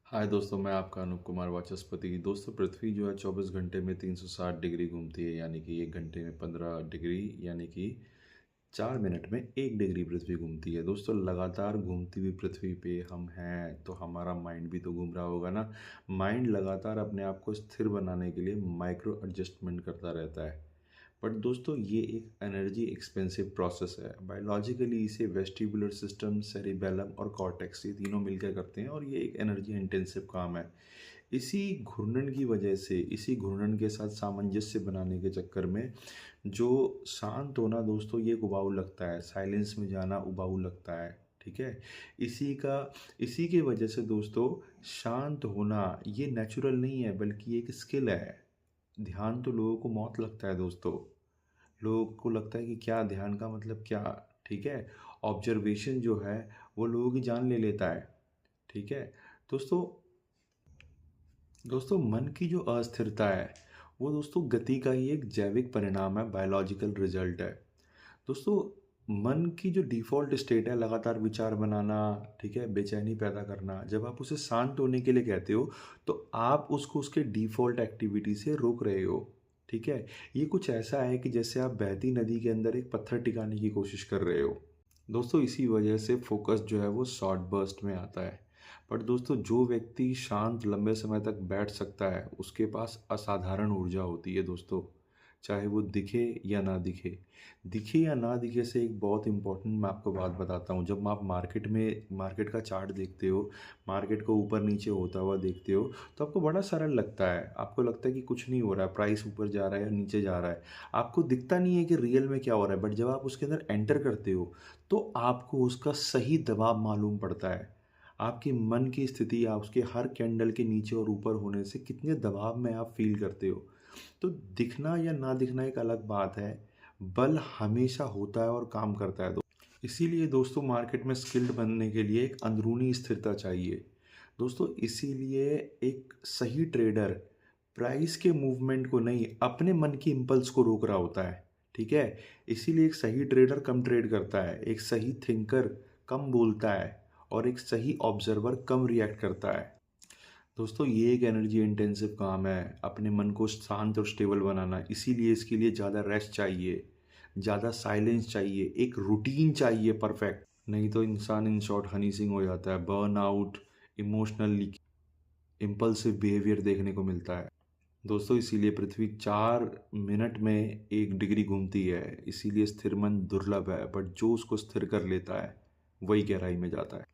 हाय दोस्तों, मैं आपका अनूप कुमार वाचस्पति। दोस्तों, पृथ्वी जो है 24 घंटे में 360 डिग्री घूमती है, यानी कि 1 घंटे में 15 डिग्री, यानी कि 4 मिनट में 1 डिग्री पृथ्वी घूमती है। दोस्तों, लगातार घूमती हुई पृथ्वी पे हम हैं तो हमारा माइंड भी तो घूम रहा होगा ना। माइंड लगातार अपने आप को स्थिर बनाने के लिए माइक्रो एडजस्टमेंट करता रहता है। बट दोस्तों, ये एक एनर्जी एक्सपेंसिव प्रोसेस है। बायोलॉजिकली इसे वेस्टिबुलर सिस्टम, सेरिबेलम और कॉर्टेक्स, ये तीनों मिलकर करते हैं और ये एक एनर्जी इंटेंसिव काम है। इसी घूर्णन की वजह से, इसी घूर्णन के साथ सामंजस्य बनाने के चक्कर में जो शांत होना दोस्तों, ये उबाऊ लगता है। साइलेंस में जाना उबाऊ लगता है। ठीक है। इसी के वजह से दोस्तों, शांत होना ये नेचुरल नहीं है बल्कि एक स्किल है। ध्यान तो लोगों को मौत लगता है दोस्तों। लोगों को लगता है कि क्या ध्यान का मतलब क्या। ठीक है। ऑब्जर्वेशन जो है वो लोगों की जान ले लेता है। ठीक है। दोस्तों दोस्तों मन की जो अस्थिरता है वो दोस्तों गति का ही एक जैविक परिणाम है, बायोलॉजिकल रिजल्ट है। दोस्तों, मन की जो डिफ़ॉल्ट स्टेट है लगातार विचार बनाना, ठीक है, बेचैनी पैदा करना, जब आप उसे शांत होने के लिए कहते हो तो आप उसको उसके डिफ़ॉल्ट एक्टिविटी से रोक रहे हो। ठीक है। ये कुछ ऐसा है कि जैसे आप बहती नदी के अंदर एक पत्थर टिकाने की कोशिश कर रहे हो। दोस्तों, इसी वजह से फोकस जो है वो शॉर्ट बर्स्ट में आता है। बट दोस्तों, जो व्यक्ति शांत लंबे समय तक बैठ सकता है उसके पास असाधारण ऊर्जा होती है दोस्तों। चाहे वो दिखे या ना दिखे। दिखे या ना दिखे से एक बहुत इंपॉर्टेंट मैं आपको बात बताता हूँ। जब आप मार्केट का चार्ट देखते हो, मार्केट को ऊपर नीचे होता हुआ देखते हो, तो आपको बड़ा सरल लगता है। आपको लगता है कि कुछ नहीं हो रहा है, प्राइस ऊपर जा रहा है या नीचे जा रहा है। आपको दिखता नहीं है कि रियल में क्या हो रहा है। बट जब आप उसके अंदर एंटर करते हो तो आपको उसका सही दबाव मालूम पड़ता है। आपकी मन की स्थिति, आप उसके हर कैंडल के नीचे और ऊपर होने से कितने दबाव में आप फील करते हो। तो दिखना या ना दिखना एक अलग बात है। बल हमेशा होता है और काम करता है। इसीलिए दोस्तों, मार्केट में स्किल्ड बनने के लिए एक अंदरूनी स्थिरता चाहिए। दोस्तों, इसीलिए एक सही ट्रेडर प्राइस के मूवमेंट को नहीं, अपने मन की इम्पल्स को रोक रहा होता है। ठीक है। इसीलिए एक सही ट्रेडर कम ट्रेड करता है, एक सही थिंकर कम बोलता है और एक सही ऑब्जर्वर कम रिएक्ट करता है। दोस्तों, ये एक एनर्जी इंटेंसिव काम है, अपने मन को शांत और स्टेबल बनाना। इसीलिए इसके लिए ज़्यादा रेस्ट चाहिए, ज़्यादा साइलेंस चाहिए, एक रूटीन चाहिए परफेक्ट। नहीं तो इंसान इन शॉर्ट हनी सिंह हो जाता है। Burn out, emotional impulsive behaviour देखने को मिलता है। दोस्तों, इसीलिए पृथ्वी 4 मिनट में 1 डिग्री घूमती है। इसीलिए स्थिर मन दुर्लभ है, बट जो उसको स्थिर कर लेता है वही गहराई में जाता है।